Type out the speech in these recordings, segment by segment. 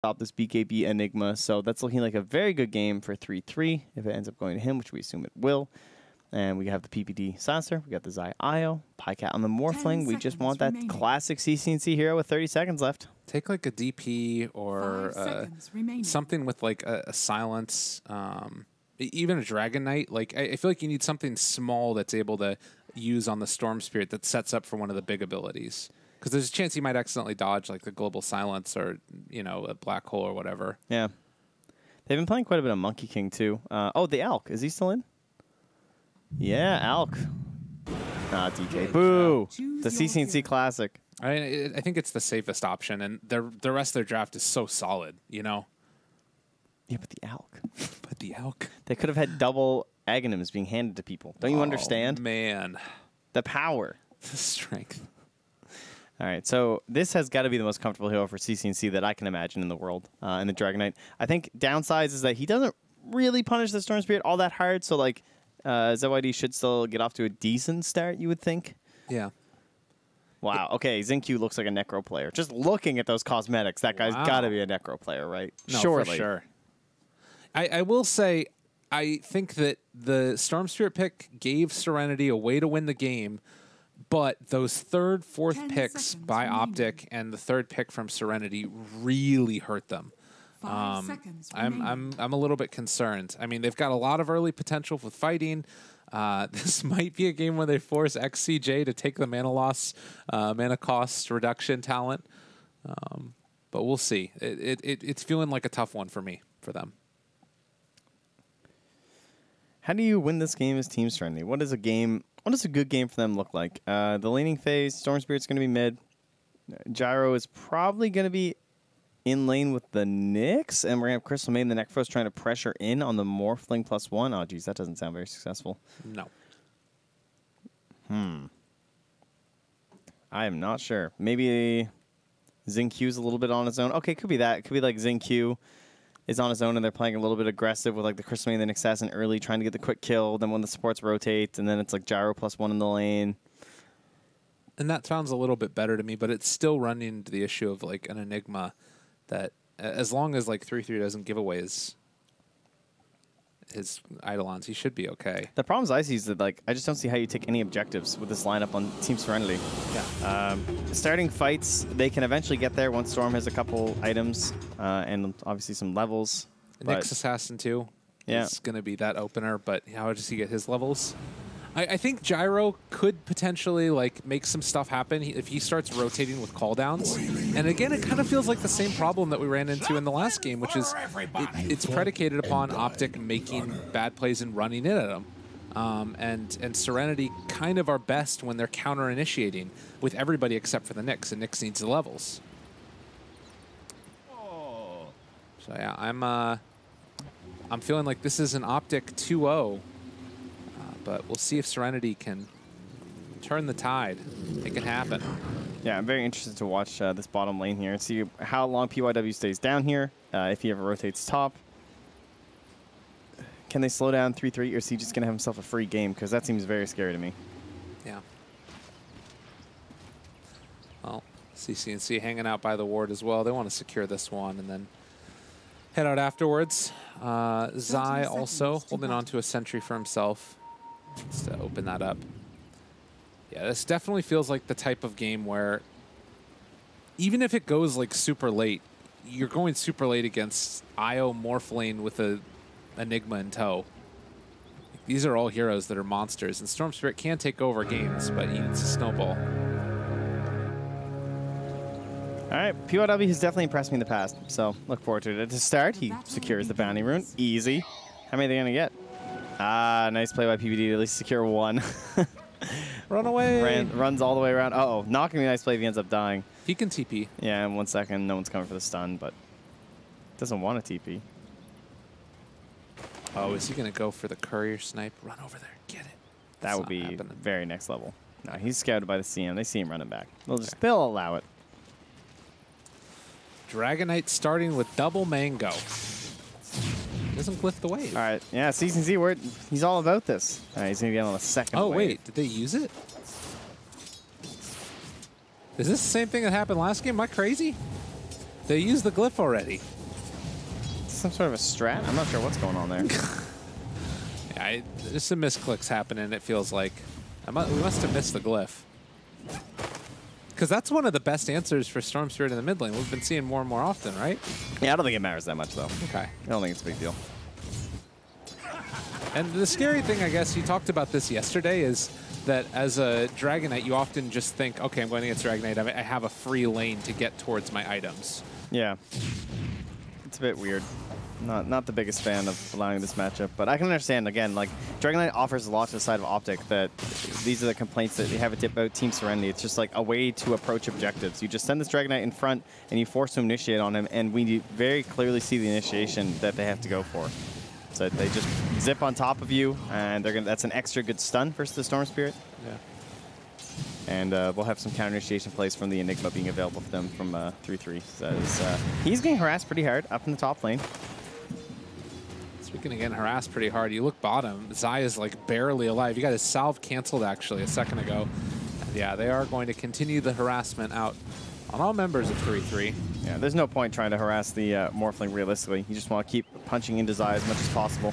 stop this BKB Enigma. So that's looking like a very good game for 3-3 if it ends up going to him, which we assume it will. And we have the PPD Silencer. We got the Zai Io. Pycat on the Morphling. We just want that classic CCNC hero with 30 seconds left. Take like a DP or something with like a silence, even a Dragon Knight. Like I feel like you need something small that's able to use on the Storm Spirit that sets up for one of the big abilities. Because there's a chance he might accidentally dodge like the Global Silence or, you know, a Black Hole or whatever. Yeah. They've been playing quite a bit of Monkey King too. Oh, the Elk. Is he still in? Yeah, Elk. Ah, DK. Boo! The CCNC Classic. I think it's the safest option, and the rest of their draft is so solid, you know? Yeah, but the Elk. But the Elk. They could have had double Aghanims being handed to people. Don't you understand? Man. The power. The strength. All right, so this has got to be the most comfortable hero for CCNC that I can imagine in the world, in the Dragon Knight. I think downsides is that he doesn't really punish the Storm Spirit all that hard, so like ZYD should still get off to a decent start, you would think. Yeah. Wow, okay, Xingqiu looks like a Necro player. Just looking at those cosmetics, that guy's got to be a Necro player, right? No, surely. For sure. I will say, I think that the Storm Spirit pick gave Serenity a way to win the game, but those third, fourth picks by OpTic and the third pick from Serenity really hurt them. I'm a little bit concerned. I mean, they've got a lot of early potential with fighting. This might be a game where they force XCJ to take the mana loss, mana cost reduction talent. But we'll see. It's feeling like a tough one for them. How do you win this game as Team Serenity? What does a good game for them look like? The laning phase, Storm Spirit's going to be mid. Gyro is probably going to be in lane with the Nyx, and we're going to have Crystal Maiden, the Necros, trying to pressure in on the Morphling +1. Oh, geez, that doesn't sound very successful. No. I am not sure. Maybe Xingqiu's a little bit on his own. Okay, could be that. It could be like Xingqiu is on his own and they're playing a little bit aggressive with like the Crystal Maiden and Assassin early, trying to get the quick kill. Then when the supports rotate, and then it's like Gyro +1 in the lane. And that sounds a little bit better to me, but it's still running into the issue of like an Enigma that as long as like 3-3 doesn't give away his Eidolons, he should be okay. The problems I see is that like I just don't see how you take any objectives with this lineup on Team Serenity. Yeah. Starting fights, they can eventually get there once Storm has a couple items and obviously some levels. Nyx Assassin too is going to be that opener, but how does he get his levels? I think Gyro could potentially like make some stuff happen if he starts rotating with cooldowns. And again, it kind of feels like the same problem that we ran into in the last game, which is it's predicated upon OpTic making bad plays and running in at him. And Serenity kind of are best when they're counter-initiating with everybody except for the Nyx, and Nyx needs the levels. So yeah, I'm feeling like this is an OpTic 2-0. But we'll see if Serenity can turn the tide. It can happen. Yeah, I'm very interested to watch this bottom lane here and see how long PYW stays down here, if he ever rotates top. Can they slow down 3-3, or is he just going to have himself a free game? Because that seems very scary to me. Yeah. Well, CCNC hanging out by the ward as well. They want to secure this one and then head out afterwards. Zai also holding on to a sentry for himself. Just to open that up. Yeah, this definitely feels like the type of game where even if it goes like super late, you're going super late against Io Morphlane with a Enigma in tow. These are all heroes that are monsters, and Storm Spirit can take over games, but he needs to snowball. All right, PYW has definitely impressed me in the past, so look forward to it. To start, he secures the bounty rune. Easy. How many are they going to get? Ah, nice play by PPD to at least secure one. Run away. Runs all the way around. Uh-oh, not going to be a nice play if he ends up dying. He can TP. Yeah, in 1 second. No one's coming for the stun, but doesn't want to TP. Oh, is he going to go for the courier snipe? Run over there. Get it. That would be very next level. No, he's scouted by the CM. They see him running back. They'll allow it. Dragon Knight starting with double mango. Doesn't glyph the wave. All right, yeah, CCNC, he's all about this. All right, he's going to get on the second wave. Wait, did they use it? Is this the same thing that happened last game? Am I crazy? They used the glyph already. Some sort of a strat? I'm not sure what's going on there. Yeah, there's some misclicks happening, it feels like. We must have missed the glyph. Because that's one of the best answers for Storm Spirit in the mid lane. We've been seeing more and more often, right? Yeah, I don't think it matters that much, though. Okay. I don't think it's a big deal. And the scary thing, I guess, you talked about this yesterday, is that as a Dragon Knight, you often just think, okay, I'm going against Dragon Knight. I have a free lane to get towards my items. Yeah. It's a bit weird. Not the biggest fan of allowing this matchup, but I can understand, again, like, Dragon Knight offers a lot to the side of OpTic, that these are the complaints that they have about Team Serenity. It's just like a way to approach objectives. You just send this Dragon Knight in front, and you force to initiate on him, and we very clearly see the initiation that they have to go for. So they just zip on top of you, and that's an extra good stun versus the Storm Spirit. Yeah. And we'll have some counter initiation plays from the Enigma being available for them from 3-3. So he's getting harassed pretty hard up in the top lane. Speaking of getting harassed pretty hard, you look bottom, Zai is like barely alive. You got his salve canceled actually a second ago. And yeah, they are going to continue the harassment out on all members of 3-3. Yeah, there's no point trying to harass the Morphling realistically. You just want to keep punching into Zai as much as possible.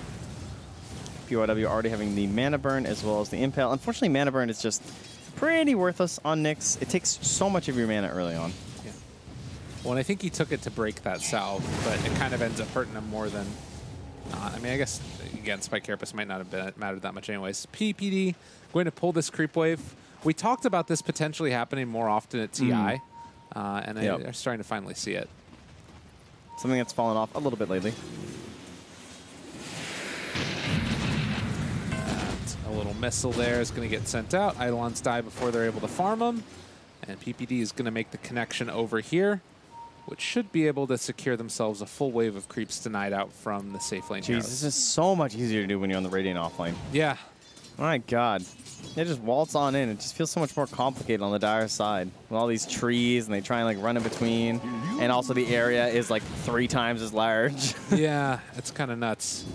PYW already having the mana burn as well as the impale. Unfortunately, mana burn is just pretty worthless on Nyx. It takes so much of your mana early on. Yeah. Well, and I think he took it to break that salve, but it kind of ends up hurting him more than not. I mean, I guess, again, Spike Carapace might not have mattered that much anyways. PPD going to pull this creep wave. We talked about this potentially happening more often at TI, and I'm starting to finally see it. Something that's fallen off a little bit lately. A little missile there is going to get sent out. Eidolons die before they're able to farm them. And PPD is going to make the connection over here, which should be able to secure themselves a full wave of creeps denied out from the safe lane. Jeez, this is so much easier to do when you're on the Radiant offlane. Yeah. My God. They just waltz on in. It just feels so much more complicated on the Dire side. With all these trees, and they try and like run in between. And also the area is like 3 times as large. Yeah, it's kind of nuts.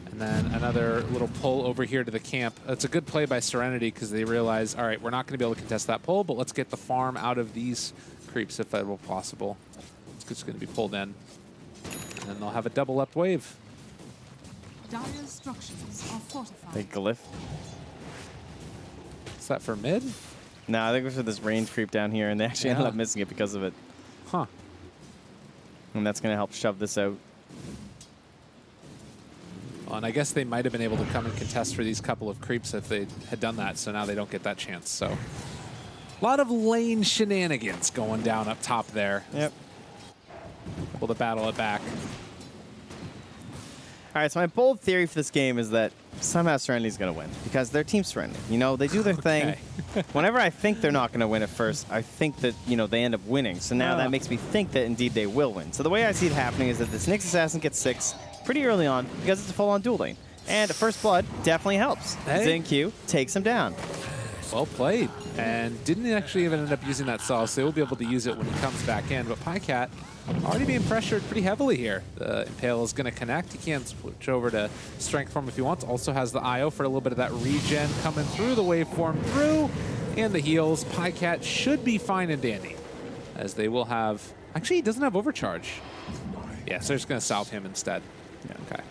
And then another little pull over here to the camp. It's a good play by Serenity because they realize, all right, we're not going to be able to contest that pull, but let's get the farm out of these creeps if at all possible. It's just going to be pulled in. And then they'll have a double up wave. Dire's structures are fortified. They glyph. Is that for mid? No, I think it was for this range creep down here, and they actually ended up missing it because of it. Huh. And that's going to help shove this out. Well, and I guess they might have been able to come and contest for these couple of creeps if they had done that, so now they don't get that chance. So a lot of lane shenanigans going down up top there. Yep. Able to battle it back. All right, so my bold theory for this game is that somehow Serenity's going to win because they're Team Serenity. You know, they do their thing. Whenever I think they're not going to win at first, I think that, you know, they end up winning. So now that makes me think that indeed they will win. So the way I see it happening is that this Nyx Assassin gets 6 pretty early on because it's a full-on dual lane. And First Blood definitely helps. Hey. Zen Q takes him down. Well played. And didn't actually even end up using that sauce, so he'll be able to use it when he comes back in. But Pycat already being pressured pretty heavily here. The Impale is going to connect. He can switch over to Strength Form if he wants. Also has the IO for a little bit of that regen coming through the waveform through. And the heals. Pycat should be fine and dandy, as they will have... Actually, he doesn't have overcharge. Yeah, so they're just going to salve him instead. Yeah, okay.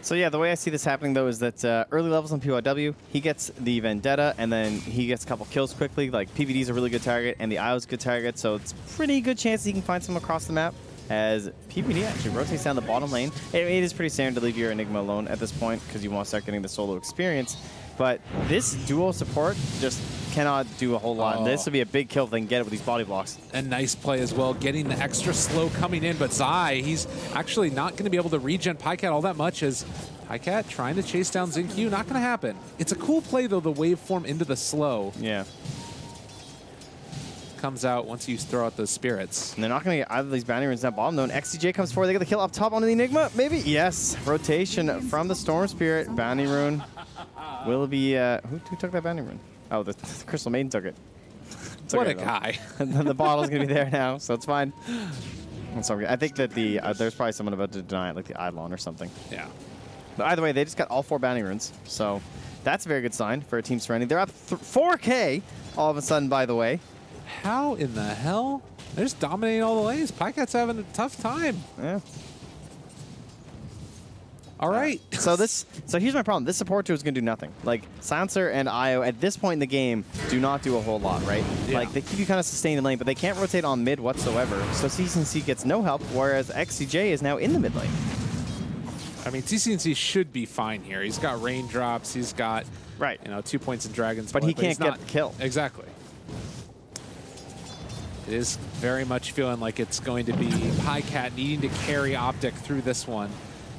So yeah, the way I see this happening, though, is that early levels on PYW, he gets the Vendetta, and then he gets a couple kills quickly. Like, PVD's a really good target, and the IO's a good target, so it's pretty good chance he can find someone across the map, as PVD actually rotates down the bottom lane. It is pretty standard to leave your Enigma alone at this point, because you want to start getting the solo experience. But this duo support just cannot do a whole lot. Oh. This would be a big kill if they can get it with these body blocks. And nice play as well, getting the extra slow coming in. But Zai, he's actually not going to be able to regen Pycat all that much, as Pycat trying to chase down Zinq. Not going to happen. It's a cool play, though, the waveform into the slow. Yeah. Comes out once you throw out those spirits. And they're not going to get either of these bounty runes down bottom, though. And XTJ comes forward. They get the kill up top onto the Enigma. Maybe? Yes. Rotation from the Storm Spirit. Bounty rune will be... who took that bounty rune? Oh, the Crystal Maiden took it. What a guy. The bottle's going to be there now, so it's fine. So I think that there's probably someone about to deny it, like the Eidolon or something. Yeah. But either way, they just got all 4 bounty runes, so that's a very good sign for a Team Serenity. They're up 4K all of a sudden, by the way. How in the hell They're just dominating all the lanes. Pycat's having a tough time. Yeah. All right. So here's my problem. This support tool is going to do nothing. Like, Silencer and Io, at this point in the game, do not do a whole lot, right? Yeah. Like, they keep you kind of sustained in lane, but they can't rotate on mid whatsoever. So CCNC gets no help, whereas XCJ is now in the mid lane. I mean, TCNC should be fine here. He's got raindrops. He's got, Right. 2 points in Dragon's But Blood, he can't he's not- get the kill. Exactly. It is very much feeling like it's going to be Pycat needing to carry OpTic through this one.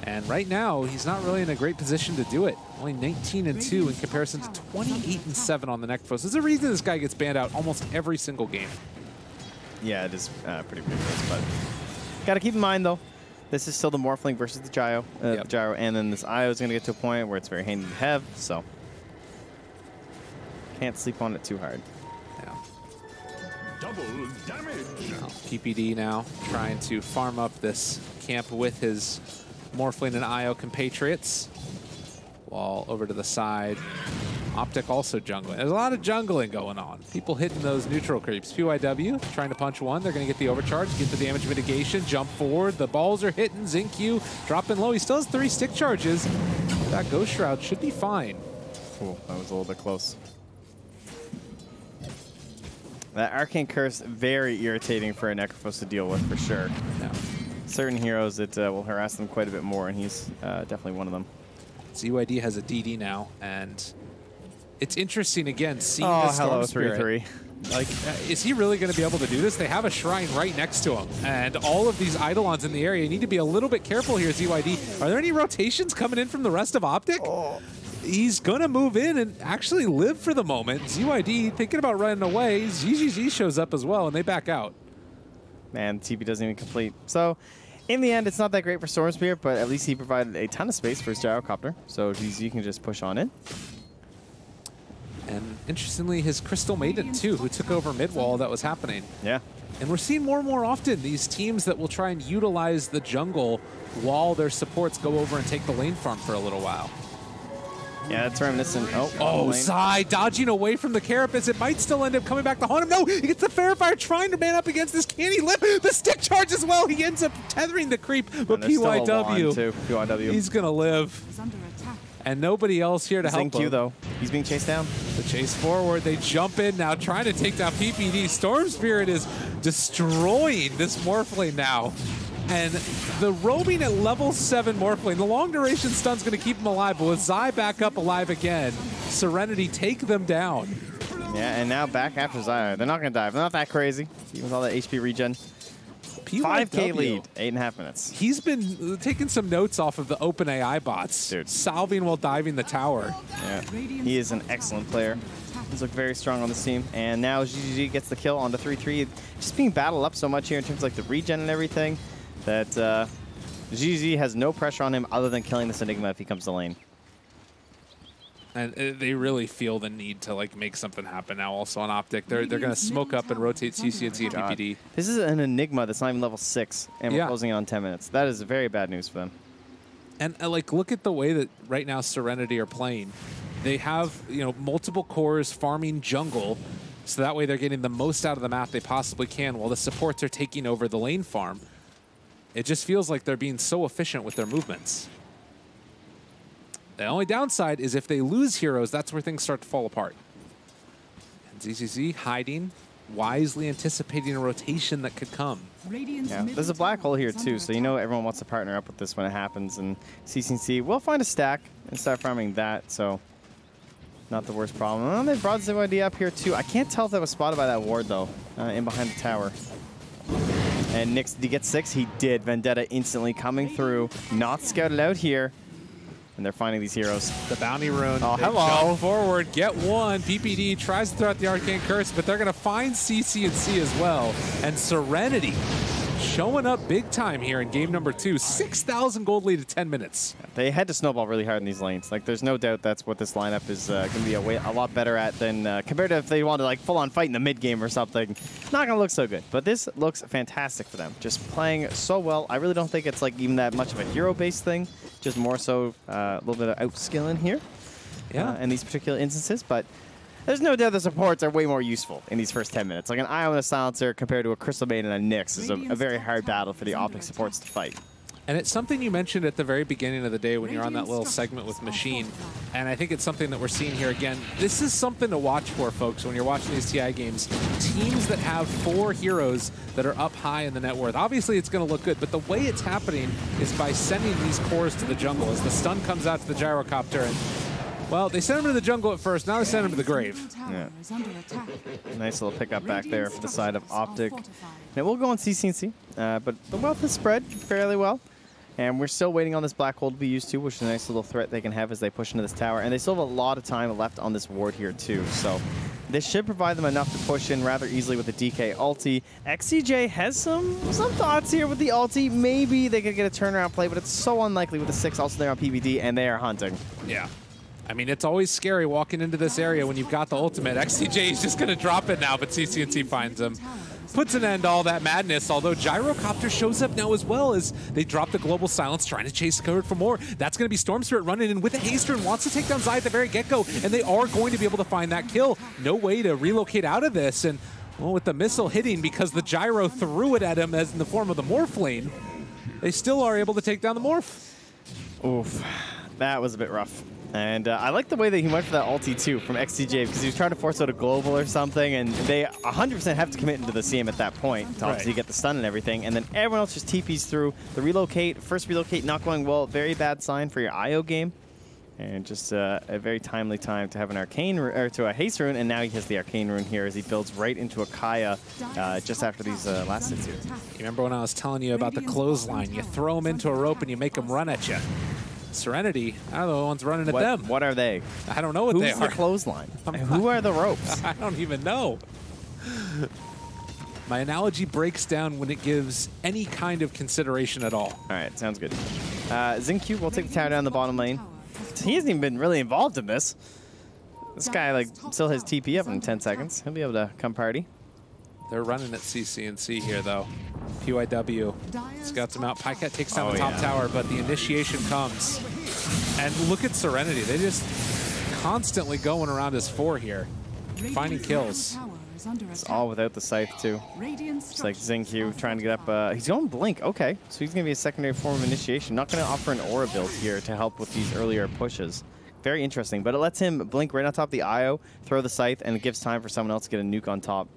And right now, he's not really in a great position to do it. Only 19-2 in comparison to 28-7 on the Necrophos. There's a reason this guy gets banned out almost every single game. Yeah, it is pretty ridiculous, but got to keep in mind, though, this is still the Morphling versus the Gyro, and then this Io is going to get to a point where it's very handy to have, so can't sleep on it too hard. Yeah. Double damage. PPD now trying to farm up this camp with his Morphling and Io compatriots. While over to the side, OpTic also jungling. There's a lot of jungling going on. People hitting those neutral creeps. PYW trying to punch one. They're going to get the overcharge, get the damage mitigation, jump forward. The balls are hitting. ZinQ dropping low. He still has 3 stick charges. That Ghost Shroud should be fine. Cool, that was a little bit close. That Arcane Curse, very irritating for a Necrophos to deal with, for sure. Yeah. Certain heroes, it will harass them quite a bit more, and he's definitely one of them. ZYD has a DD now, and it's interesting, again, seeing Oh, the Storm hello, Spirit. 3-3. Like, is he really going to be able to do this? They have a shrine right next to him, and all of these Eidolons in the area need to be a little bit careful here, ZYD. Are there any rotations coming in from the rest of OpTic? Oh. He's going to move in and actually live for the moment. ZYD thinking about running away. ZGZ shows up as well, and they back out. Man, TP doesn't even complete. So, in the end, it's not that great for Storm Spirit, but at least he provided a ton of space for his Gyrocopter, so GZ can just push on it. And interestingly, his Crystal Maiden, too, who took over mid-wall that was happening. Yeah. And we're seeing more and more often these teams that will try and utilize the jungle while their supports go over and take the lane farm for a little while. Yeah, that's reminiscent. Oh, lane. Zai dodging away from the Carapace. It might still end up coming back to haunt him. No, he gets the Fair Fire trying to man up against this. Can he live? The stick charge as well. He ends up tethering the creep, but And there's still a PYW, wand, too. PYW. he's going to live. Is under attack. And nobody else here to help him. ZinQ, though. He's being chased down. The chase forward. They jump in now, trying to take down PPD. Storm Spirit is destroying this Morphling now. And the roaming at level 7 Morphling, the long duration stun's going to keep him alive, but with Zai back up alive again, Serenity take them down. Yeah, and now back after Zyre. They're not going to dive. They're not that crazy, even with all that HP regen. 5K lead, 8.5 minutes. He's been taking some notes off of the OpenAI bots. Dude. Salving while diving the tower. Yeah, he is an excellent player. He's looked very strong on this team. And now GGG gets the kill on the 3-3. Just being battled up so much here in terms of like the regen and everything that GGG has no pressure on him other than killing this Enigma if he comes to lane. And they really feel the need to like make something happen now also on OpTic. They're going to smoke up and rotate CCNC and God. PPD. This is an Enigma that's not even level 6, and we're Yeah. closing it on 10 minutes. That is very bad news for them. And like, look at the way that right now Serenity are playing. They have, multiple cores farming jungle, so that way they're getting the most out of the map they possibly can while the supports are taking over the lane farm. It just feels like they're being so efficient with their movements. The only downside is if they lose heroes, that's where things start to fall apart. And ZZZ hiding, wisely anticipating a rotation that could come. Yeah, there's a black hole here too, so you know everyone wants to partner up with this when it happens, and CCNC will find a stack and start farming that, so not the worst problem. Oh, they brought ZYD up here too. I can't tell if that was spotted by that ward though, in behind the tower. And Nix, did he get 6? He did. Vendetta instantly coming through, not scouted out here. And they're finding these heroes. The bounty rune. Oh, They hello. jump forward, get one. PPD tries to throw out the Arcane Curse, but they're going to find CC&C as well. And Serenity showing up big time here in game number 2. 6,000 gold lead at 10 minutes. They had to snowball really hard in these lanes. Like, there's no doubt that's what this lineup is going to be a lot better at than compared to if they wanted to like full-on fight in the mid game or something. Not going to look so good, but this looks fantastic for them. Just playing so well. I really don't think it's like even that much of a hero-based thing. Just more so a little bit of outskilling here. Yeah. In these particular instances, but there's no doubt the supports are way more useful in these first 10 minutes. Like an Io and a Silencer compared to a Crystal Maiden and a Nyx is a very hard battle for the OpTic supports to fight. And it's something you mentioned at the very beginning of the day when you're on that little segment with Machine. And I think it's something that we're seeing here again. This is something to watch for, folks, when you're watching these TI games. Teams that have 4 heroes that are up high in the net worth. Obviously, it's going to look good, but the way it's happening is by sending these cores to the jungle as the stun comes out to the gyrocopter. And, well, they sent him to the jungle at first. Now they send him to the grave. Yeah. Nice little pickup back there for the side of OpTic. Now we'll go on CC&C, but the wealth is spread fairly well. And we're still waiting on this black hole to be used too, which is a nice little threat they can have as they push into this tower. And they still have a lot of time left on this ward here too. So this should provide them enough to push in rather easily with the DK ulti. XCJ has some thoughts here with the ulti. Maybe they could get a turnaround play, but it's so unlikely with the 6 also there on PBD, and they are hunting. Yeah. I mean, it's always scary walking into this area when you've got the ultimate. XCJ is just going to drop it now, but CC&C finds him. Puts an end to all that madness, although Gyrocopter shows up now as well as they drop the Global Silence, trying to chase covered for more. That's going to be Storm Spirit running in with a haster and wants to take down Zai at the very get-go, and they are going to be able to find that kill. No way to relocate out of this, and well, with the missile hitting because the Gyro threw it at him as in the form of the Morphling, they still are able to take down the Morph. Oof, that was a bit rough. And I like the way that he went for that ulti, too, from XTJ, because he was trying to force out a global or something, and they 100% have to commit into the CM at that point to obviously get the stun and everything, and then everyone else just TPs through. The relocate, first relocate not going well, very bad sign for your IO game, and just a very timely time to have an arcane, or to a haste rune, and now he has the arcane rune here as he builds right into a Kaya just after these last hits here. You remember when I was telling you about the clothesline? You throw him into a rope and you make him run at you. Serenity, I don't know the ones running at them. What are they? I don't know what they are. Who's the clothesline? Who are the ropes? I don't even know. My analogy breaks down when it gives any kind of consideration at all. All right, sounds good. Xingqiu will take the tower down the bottom lane. He hasn't even been really involved in this. This guy like still has TP up in 10 seconds. He'll be able to come party. They're running at CC&C here, though. PYW scouts him out. Pycat takes down the top tower, but the initiation comes. And look at Serenity. They just constantly going around his 4 here, finding kills. It's all without the scythe, too. It's like Xingqiu trying to get up. He's going Blink. Okay, so he's going to be a secondary form of initiation. Not going to offer an aura build here to help with these earlier pushes. Very interesting, but it lets him blink right on top of the IO, throw the scythe, and it gives time for someone else to get a nuke on top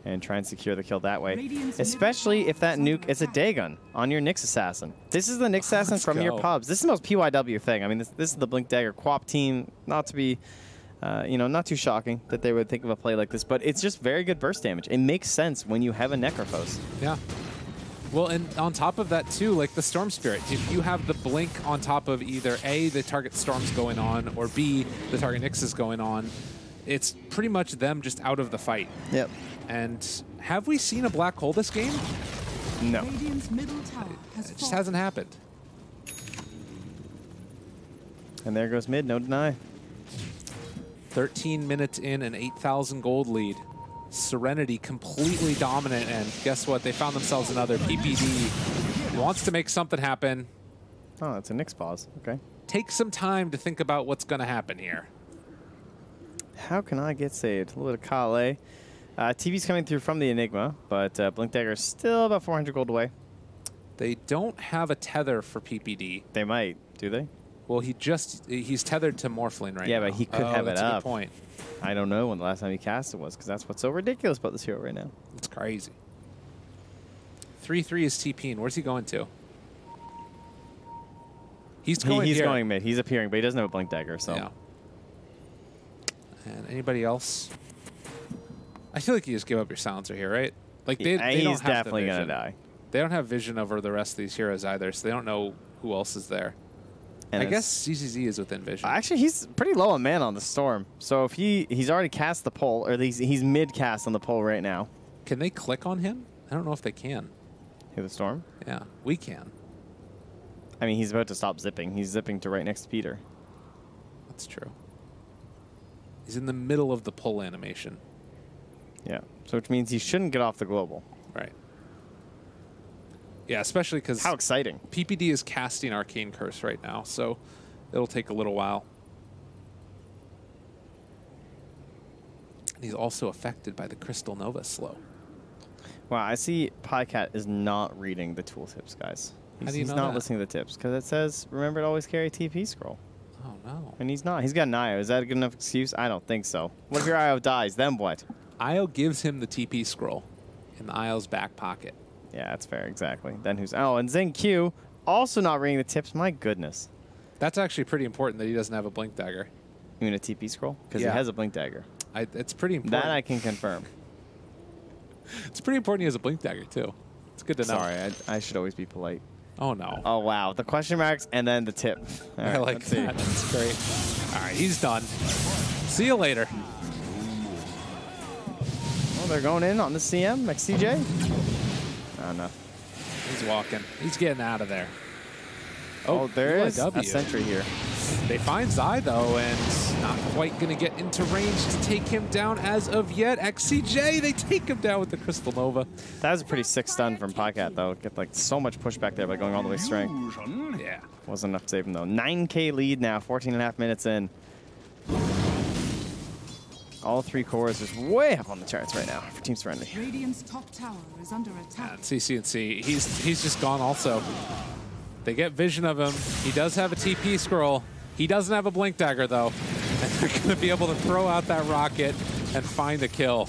and try and secure the kill that way. Especially if that nuke is a Dagon on your Nyx Assassin. This is the Nyx Assassin from your pubs. This is the most PYW thing. I mean, this is the Blink Dagger Quap team. Not to be, you know, not too shocking that they would think of a play like this, but it's just very good burst damage. It makes sense when you have a Necrophos. Yeah. Well, and on top of that, too, like the Storm Spirit, if you have the Blink on top of either A, the target Storm's going on, or B, the target Nyx is going on, it's pretty much them just out of the fight. Yep. And have we seen a black hole this game? No. It just hasn't happened. And there goes mid, no deny. 13 minutes in, an 8,000 gold lead. Serenity completely dominant, and guess what? They found themselves another PPD. Wants to make something happen. Oh, it's a Nyx pause. Okay. Take some time to think about what's going to happen here. How can I get saved? A little bit of Kale. TV's coming through from the Enigma, but Blink Dagger is still about 400 gold away. They don't have a tether for PPD. They might, do they? Well, he's tethered to Morphling right now. Yeah, but he could have it that's up. A good point. I don't know when the last time he cast it was, because that's what's so ridiculous about this hero right now. It's crazy. 3-3 is TPing. Where's he going to? He's going He's here. going mid. He's appearing, but he doesn't have a Blink Dagger, so. Yeah. And anybody else? I feel like you just give up your silencer here, right? Like they don't he's have definitely the going to vision. die. They don't have vision over the rest of these heroes either, so they don't know who else is there. And I guess ZZZ is within vision. Actually, he's pretty low on mana on the Storm. So if he's already cast the pull, or he's mid-cast on the pull right now. Can they click on him? I don't know if they can. Who, the Storm? Yeah, we can. I mean, he's about to stop zipping. He's zipping to right next to Peter. That's true. He's in the middle of the pull animation. Yeah, so which means he shouldn't get off the global. Right. Yeah, especially because how exciting. PPD is casting Arcane Curse right now, so it'll take a little while. And he's also affected by the Crystal Nova slow. Wow, I see Pycat is not reading the tooltips, guys. How do you He's know not that? listening to the tips because it says, remember to always carry a TP scroll. Oh, no. And he's not. He's got an IO. Is that a good enough excuse? I don't think so. What if your IO dies? Then what? Io gives him the TP scroll in the Io's back pocket. Yeah, that's fair. Exactly. Then who's... Oh, and Zing Q also not reading the tips. My goodness. That's actually pretty important that he doesn't have a Blink Dagger. You mean a TP scroll? Because Yeah. he has a Blink Dagger. It's pretty important. That I can confirm. It's pretty important he has a Blink Dagger, too. It's good to know. Sorry, I should always be polite. Oh, no. Oh, wow. The question marks and then the tip. All I right, like let's see. that. That's great. All right, he's done. See you later. Oh, they're going in on the CM, XCJ. Oh, no. He's walking. He's getting out of there. Oh, there is a UIW. sentry here. They find Zai, though, and not quite going to get into range to take him down as of yet. XCJ, they take him down with the Crystal Nova. That was a pretty sick stun from Pycat, though. Get like so much pushback there by going all the way strength. Illusion. Yeah. Wasn't enough to save him, though. 9K lead now, 14.5 minutes in. All three cores is way up on the charts right now for Team Serenity. Radiant's top tower is under attack. And CC&C, he's just gone also. They get vision of him. He does have a TP scroll. He doesn't have a Blink Dagger, though. And they're going to be able to throw out that rocket and find a kill.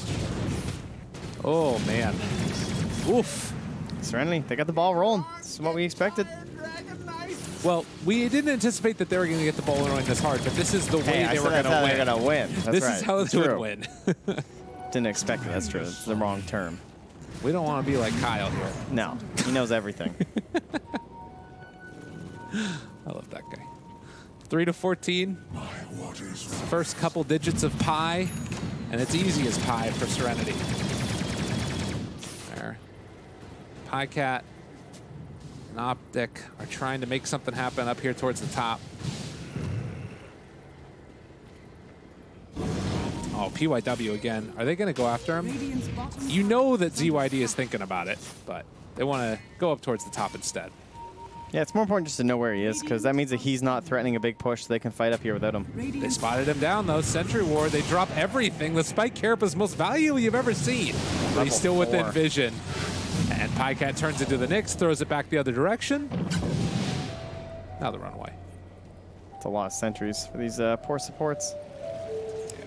Oh, man. Oof. Serenity, they got the ball rolling. This is what we expected. Well, we didn't anticipate that they were going to get the ball rolling this hard, but this is the way Hey, I they said were going that's to how win. they're gonna win. That's This right. is how It's they would true. win. Didn't expect it. That's true. It's the wrong term. We don't want to be like Kyle here. No, he knows everything. I love that guy. 3 to 14. First couple digits of pi, and it's easy as pi for Serenity. There. Pycat and OpTic are trying to make something happen up here towards the top. Oh, PYW again. Are they going to go after him? Radiant's bottom You tower know that is under ZYD is thinking about it, but they want to go up towards the top instead. Yeah, it's more important just to know where he is, because that means that he's not threatening a big push, so they can fight up here without him. They Radiant's spotted him down, though. Sentry Ward, they drop everything. The Spike Carapace most valuable you've ever seen. But Level he's still within 4. vision. And Pycat turns into the Nyx, throws it back the other direction. Now the runaway. It's a lot of sentries for these poor supports.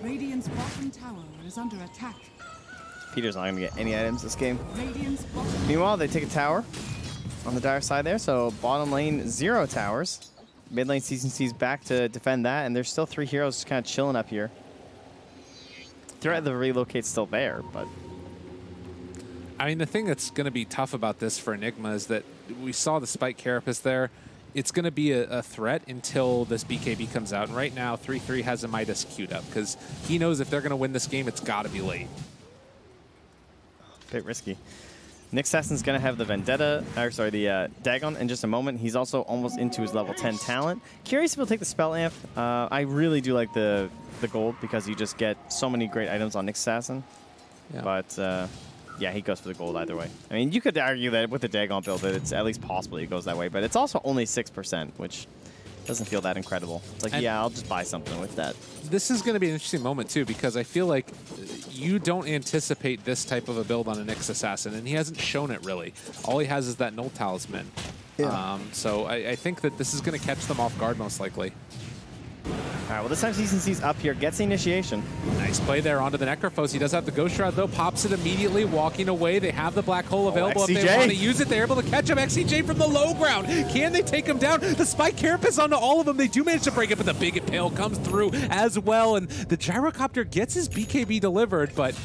Radiant's bottom tower is under attack. Peter's not going to get any items this game. Radiant's bottom Meanwhile, they take a tower on the dire side there, so bottom lane, 0 towers. Mid lane, CC's back to defend that, and there's still 3 heroes just kind of chilling up here. Threat of the relocate's still there, but... I mean, the thing that's going to be tough about this for Enigma is that we saw the Spike Carapace there. It's going to be a threat until this BKB comes out. And right now, 3-3 has a Midas queued up because he knows if they're going to win this game, it's got to be late. Bit risky. Nick Sassen's going to have the Vendetta, or sorry, the Dagon in just a moment. He's also almost into his level 10 talent. Curious if he'll take the Spell Amp. I really do like the gold because you just get so many great items on Nick Sassen. Yeah. But yeah, he goes for the gold either way. I mean, you could argue that with the Dagon build that it's at least possible he goes that way, but it's also only 6%, which doesn't feel that incredible. It's like, And yeah, I'll just buy something with that. This is going to be an interesting moment, too, because I feel like you don't anticipate this type of a build on a Nyx Assassin, and he hasn't shown it, really. All he has is that Null Talisman. Yeah. So I think that this is going to catch them off guard, most likely. All right, well, this time CC's up here, gets the initiation. Nice play there onto the Necrophos. He does have the Ghost Shroud, though. Pops it immediately, walking away. They have the Black Hole available if they XCJ. want to use it. They're able to catch him. XCJ from the low ground. Can they take him down? The Spike Carapace onto all of them. They do manage to break it, but the Big Impale comes through as well. And the Gyrocopter gets his BKB delivered, but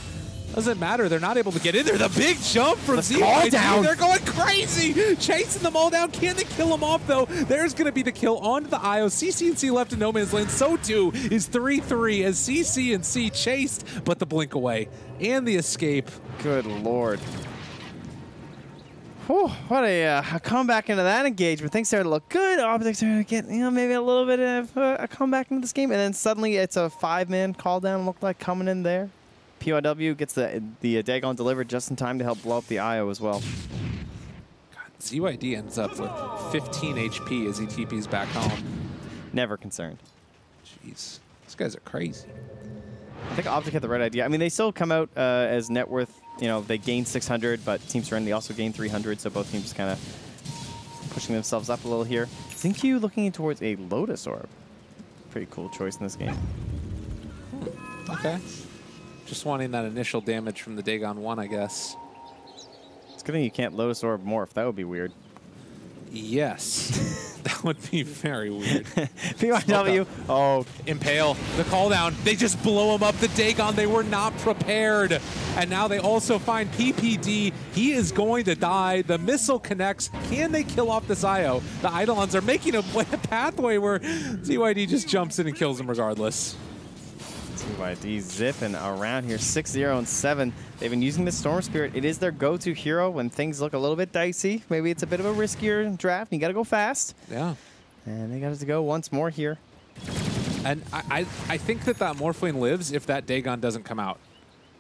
doesn't matter. They're not able to get in there. The big jump from ZYD. down. They're going crazy. Chasing them all down. Can they kill them off, though? There's going to be the kill onto the IO. CC&C left in no man's lane. So, too, is 3-3 as CC&C chased, but the blink away and the escape. Good Lord. Whew, what a comeback into that engagement. Things started to look good. OpTic started to get, maybe a little bit of a comeback into this game. And then suddenly it's a 5-man call down, looked like coming in there. PYW gets the Dagon delivered just in time to help blow up the IO as well. God, ZYD ends up with 15 HP as he TPs back home. Never concerned. Jeez, these guys are crazy. I think OpTic had the right idea. I mean, they still come out as net worth, you know, they gained 600, but Team Serenity also gained 300, so both teams kind of pushing themselves up a little here. XinQ looking towards a Lotus Orb. Pretty cool choice in this game. Okay. Just wanting that initial damage from the Dagon 1, I guess. It's good thing you can't Lotus Orb morph. That would be weird. Yes. That would be very weird. PYW. Oh. Impale. The call down. They just blow him up. The Dagon, they were not prepared. And now they also find PPD. He is going to die. The missile connects. Can they kill off this IO? The Eidolons are making a pathway where ZYD just jumps in and kills him regardless. ZYD zipping around here, 6-0 and 7. They've been using the Storm Spirit. It is their go-to hero when things look a little bit dicey. Maybe it's a bit of a riskier draft. And you got to go fast. Yeah. And they got to go once more here. And I think that Morphling lives if that Dagon doesn't come out.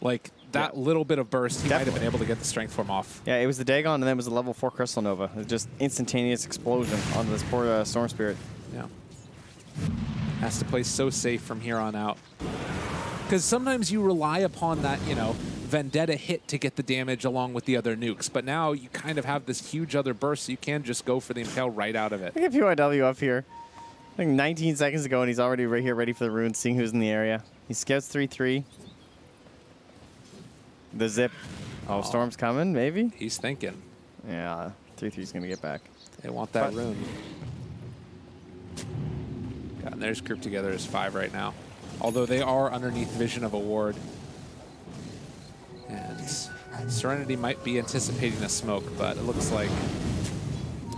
Like, that little bit of burst, he might have been able to get the strength form off. Yeah, it was the Dagon, and then it was a level 4 Crystal Nova. It was just instantaneous explosion on this poor Storm Spirit. Yeah. Has to play so safe from here on out. Because sometimes you rely upon that, you know, Vendetta hit to get the damage along with the other nukes. But now you kind of have this huge other burst, so you can just go for the Impale right out of it. Look at PYW up here. I think 19 seconds ago, and he's already right here ready for the runes, seeing who's in the area. He scouts 3-3. The zip. Oh, Storm's coming, maybe? He's thinking. Yeah, 3-3's going to get back. They want that rune. God, and there's grouped together as 5 right now. Although they are underneath vision of a ward. And Serenity might be anticipating a smoke, but it looks like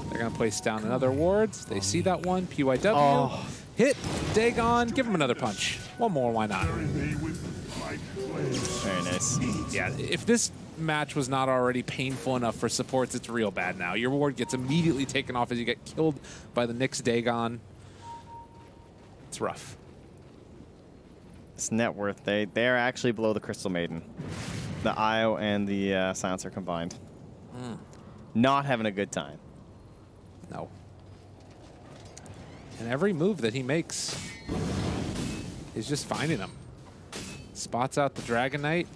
they're going to place down another ward. They see that one. PYW. Oh. Hit. Dagon. Give him another punch. One more. Why not? Very nice. Yeah, if this match was not already painful enough for supports, it's real bad now. Your ward gets immediately taken off as you get killed by the Nyx Dagon. It's rough. It's net worth. They're actually below the Crystal Maiden. The IO and the Silencer combined. Not having a good time. No. And every move that he makes is just finding him. Spots out the Dragon Knight.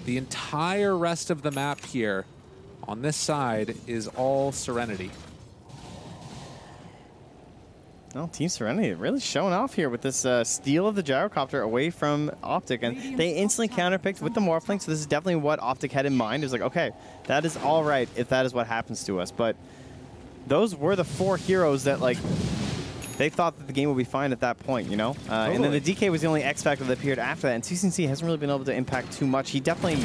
The entire rest of the map here on this side is all Serenity. Well, Team Serenity really showing off here with this steal of the Gyrocopter away from OpTic. And they instantly counterpicked with the Morphling, so this is definitely what OpTic had in mind. It was like, okay, that is all right if that is what happens to us. But those were the 4 heroes that, like, they thought that the game would be fine at that point, you know? Totally. And then the DK was the only X factor that appeared after that. And CCC hasn't really been able to impact too much. He definitely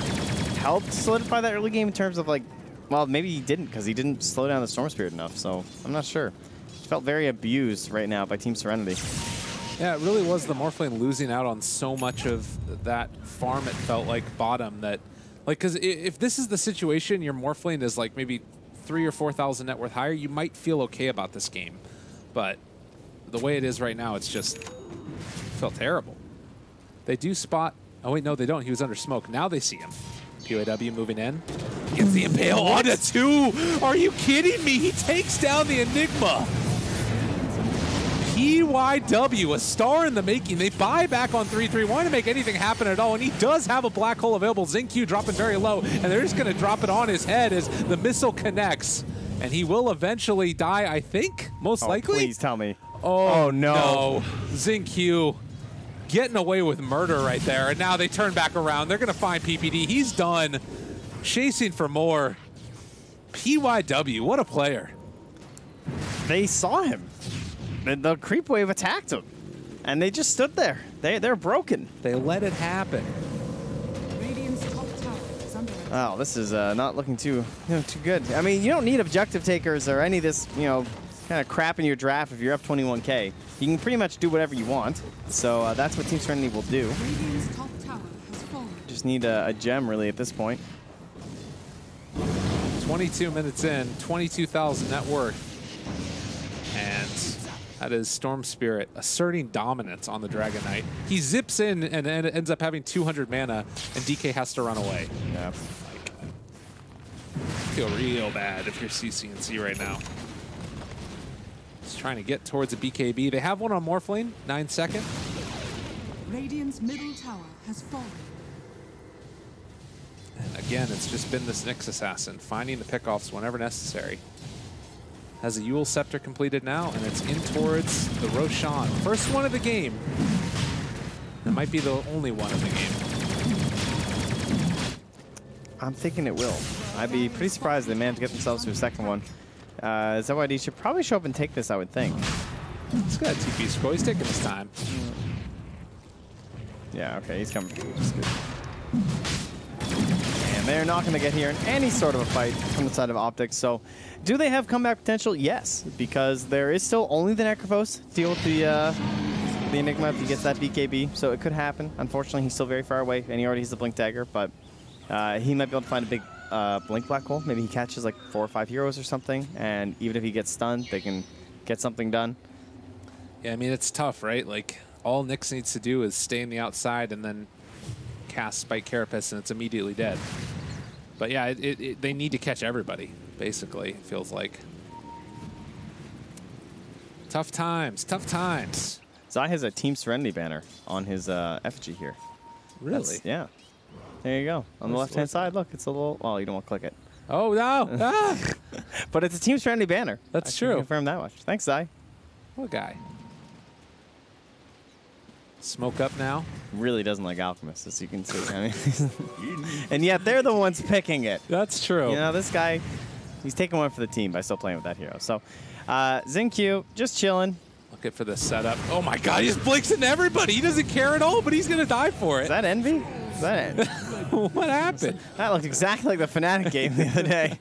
helped solidify that early game in terms of, like, well, maybe he didn't because he didn't slow down the Storm Spirit enough. So I'm not sure. Felt very abused right now by Team Serenity. Yeah, it really was the Morphling losing out on so much of that farm, it felt like, bottom. That, like, because if this is the situation, your Morphling is like maybe 3,000 or 4,000 net worth higher, you might feel okay about this game. But the way it is right now, it's just felt terrible. They do spot. Oh, wait, no, they don't. He was under smoke. Now they see him. PYW moving in. Gets the Impale onto 2. Are you kidding me? He takes down the Enigma. PYW, a star in the making. They buy back on 3-3, want to make anything happen at all, and he does have a black hole available. XinQ dropping very low, and they're just going to drop it on his head as the missile connects, and he will eventually die, I think, most likely. Please tell me. Oh, no. XinQ getting away with murder right there, and now they turn back around. They're going to find PPD. He's done. Chasing for more. PYW, what a player. They saw him. The creep wave attacked him, and they just stood there. They're broken. They let it happen. Radiant's top tower is under attack. Oh, this is not looking too good. I mean, you don't need objective takers or any of this, you know, kind of crap in your draft if you're up 21K. You can pretty much do whatever you want. So that's what Team Serenity will do. Radiant's top tower has fallen. Just need a gem really at this point. 22 minutes in, 22,000 net worth. And that is Storm Spirit asserting dominance on the Dragon Knight. He zips in and ends up having 200 mana, and DK has to run away. Yeah. Like, I feel real bad if you're CCNC right now. Just trying to get towards a BKB. They have one on Morphling, 9 second. Radiant's middle tower has fallen. And again, it's just been this Nyx assassin, finding the pickoffs whenever necessary. Has a Yule Scepter completed now, and it's in towards the Roshan. First one of the game. It might be the only one of the game. I'm thinking it will. I'd be pretty surprised if they managed to get themselves to a second one. ZYD should probably show up and take this, I would think. He's got a TP scroll. He's taking his time. Yeah, okay, he's coming. That's good. And they're not going to get here in any sort of a fight from the side of OpTic. So, do they have comeback potential? Yes, because there is still only the Necrophos to deal with the Enigma if he gets that BKB. So it could happen. Unfortunately, he's still very far away, and he already has the Blink Dagger. But he might be able to find a big Blink Black Hole. Maybe he catches like 4 or 5 heroes or something, and even if he gets stunned, they can get something done. Yeah, I mean, it's tough, right? Like, all Nyx needs to do is stay on the outside and then cast Spike Carapace, and it's immediately dead. But yeah, they need to catch everybody, basically, it feels like. Tough times, tough times. Zai has a Team Serenity banner on his effigy here. Really? Yeah. There you go. On the left-hand side, look, it's a little... Oh, you don't want to click it. Oh, no. Ah. But it's a Team Serenity banner. That's I can true. confirm that much. Thanks, Zai. What guy? Smoke up now. Really doesn't like Alchemist, as you can see. I mean, and yet they're the ones picking it. That's true. You know, this guy, he's taking one for the team by still playing with that hero. So, Xingqiu, just chilling. Looking for the setup. Oh my god, he just blinks into everybody. He doesn't care at all, but he's going to die for it. Is that Envy? Is that Envy? What happened? That looked exactly like the Fnatic game the other day.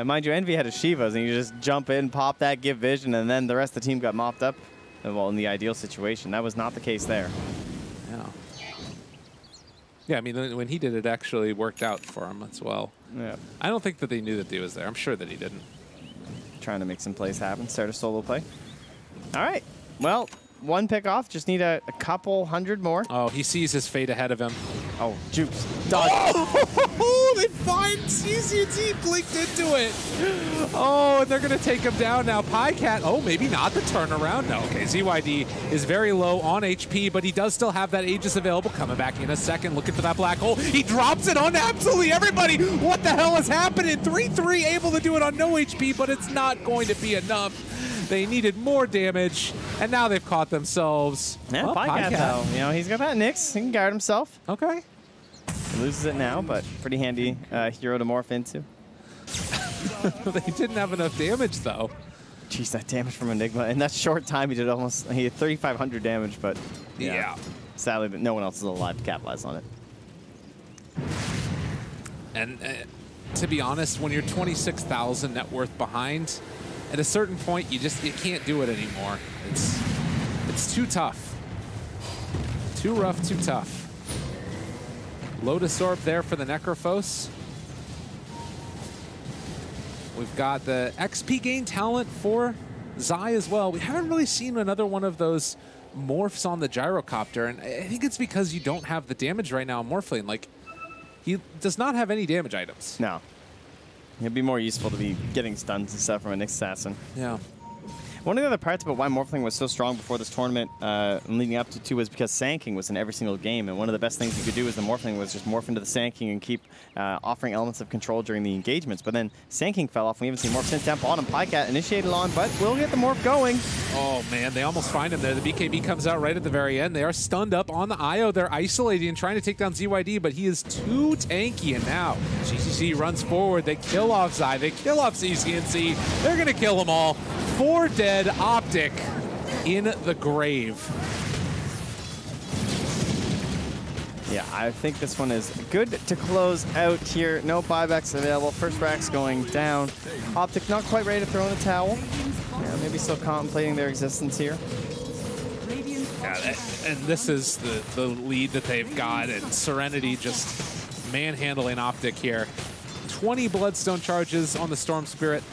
Mind you, Envy had his Shivas, and you just jump in, pop that, give vision, and then the rest of the team got mopped up. Well, in the ideal situation. That was not the case there. Yeah. Yeah, I mean, when he did it, actually worked out for him as well. Yeah. I don't think that they knew that he was there. I'm sure that he didn't. Trying to make some plays happen. Start a solo play. All right. Well, one pick off. Just need a couple hundred more. Oh, he sees his fate ahead of him. Oh, jukes. Dodge. Oh, they find CCT blinked into it. Oh, and they're going to take him down now. Pycat, oh, maybe not the turnaround. No, okay, ZYD is very low on HP, but he does still have that Aegis available. Coming back in a second, looking for that black hole. He drops it on absolutely everybody. What the hell is happening? 3-3 able to do it on no HP, but it's not going to be enough. They needed more damage, and now they've caught themselves. Yeah, well, Pycat, though. You know, he's got that Nyx. He can guard himself. Okay. He loses it now, but pretty handy hero to morph into. They didn't have enough damage, though. Jeez, that damage from Enigma. In that short time, he had 3,500 damage, but Yeah. sadly, no one else is alive to capitalize on it. And to be honest, when you're 26,000 net worth behind, at a certain point, you can't do it anymore. It's too tough. Too rough, too tough. Lotus Orb there for the Necrophos. We've got the XP gain talent for Zai as well. We haven't really seen another one of those morphs on the gyrocopter, and I think it's because you don't have the damage right now on Morphling. Like, he does not have any damage items. No. It'd be more useful to be getting stuns and stuff from a Nyx assassin. Yeah. One of the other parts about why Morphling was so strong before this tournament and leading up to two was because Sand was in every single game, and one of the best things you could do as the Morphling was just morph into the Sand and keep offering elements of control during the engagements. But then Sand fell off, and we haven't seen Morph since down bottom. Pycat initiated on, but we'll get the Morph going. Oh, man, they almost find him there. The BKB comes out right at the very end. They are stunned up on the IO. They're isolating and trying to take down ZYD, but he is too tanky, and now GCC runs forward. They kill off Zai. They kill off CCNC. They're going to kill them all. 4 dead. OpTic in the grave. Yeah, I think this one is good to close out here. No buybacks available. First rack's going down. OpTic not quite ready to throw in a towel. Yeah, maybe still contemplating their existence here. Yeah, and this is the lead that they've got, and Serenity just manhandling OpTic here. 20 Bloodstone charges on the Storm Spirit.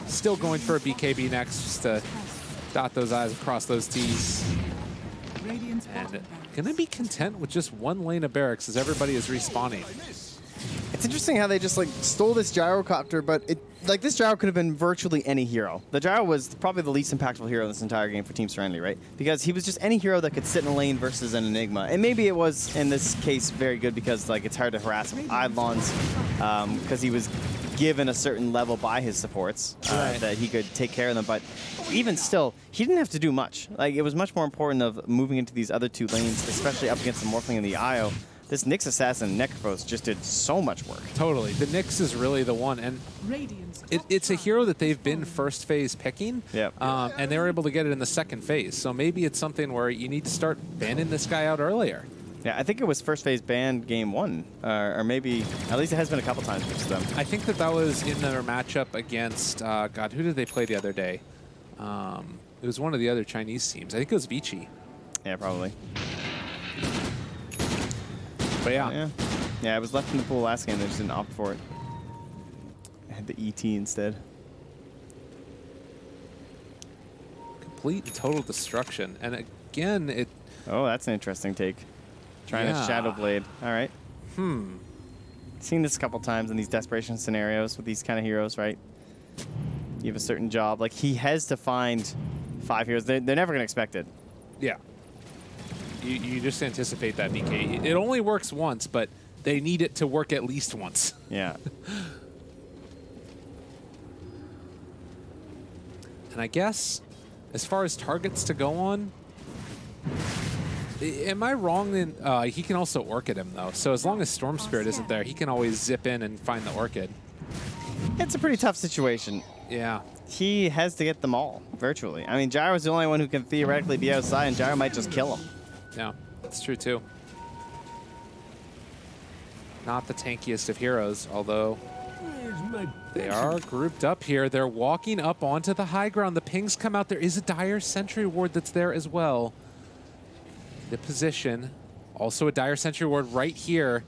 Still going for a BKB next, just to dot those I's across those T's. And gonna be content with just one lane of barracks as everybody is respawning. It's It's interesting how they just like stole this gyrocopter, but this gyro could have been virtually any hero. The gyro was probably the least impactful hero in this entire game for Team Serenity, right? Because he was just any hero that could sit in a lane versus an Enigma. And maybe it was, in this case, very good because like it's hard to harass Eidolons because he was given a certain level by his supports that he could take care of them. But even still, he didn't have to do much. Like, it was much more important of moving into these other two lanes, especially up against the Morphling and the IO. This Nyx Assassin Necrophos just did so much work. Totally. The Nyx is really the one. And it's a hero that they've been first phase picking. Yep. And they were able to get it in the second phase. So maybe it's something where you need to start banning this guy out earlier. Yeah, I think it was first phase ban game 1. Or maybe, at least it has been a couple times for them. I think that was in their matchup against, God, who did they play the other day? It was one of the other Chinese teams. I think it was Vici. Yeah, probably. But yeah. Yeah, it was left in the pool last game. They just didn't opt for it. I had the ET instead. Complete and total destruction. And again, it... Oh, that's an interesting take. Trying to Shadow Blade. All right. Seen this a couple times in these desperation scenarios with these kind of heroes, right? You have a certain job. Like, he has to find 5 heroes. They're never going to expect it. Yeah. You just anticipate that, BK. It only works once, but they need it to work at least once. Yeah. And I guess, as far as targets to go on, am I wrong? In, he can also Orchid him, though. So as long as Storm Spirit isn't there, he can always zip in and find the Orchid. It's a pretty tough situation. Yeah. He has to get them all, virtually. I mean, Gyro's the only one who can theoretically be outside, and Gyro might just kill him. Yeah, that's true, too. Not the tankiest of heroes, although they are grouped up here. They're walking up onto the high ground. The pings come out. There is a dire sentry ward that's there as well. The position, also a dire sentry ward right here.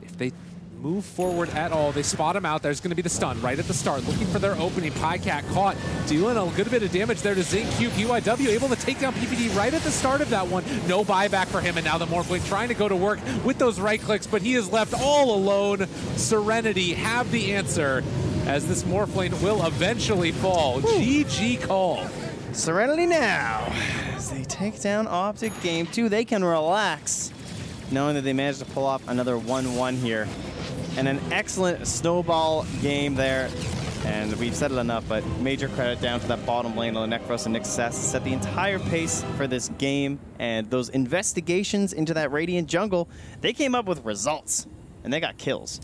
If they move forward at all, they spot him out. There's going to be the stun right at the start, looking for their opening. Pycat caught, dealing a good bit of damage there to Zing Q. PYW able to take down PPD right at the start of that one. No buyback for him, and now the Morphling trying to go to work with those right clicks, but he is left all alone. Serenity have the answer, as this Morphling will eventually fall. GG call. Serenity now, as they take down OpTic game 2, they can relax, knowing that they managed to pull off another 1-1 here. And an excellent snowball game there. And we've said it enough, but major credit down to that bottom lane on the Necros and Nyx Assassin. Set the entire pace for this game. And those investigations into that Radiant jungle, they came up with results. And they got kills.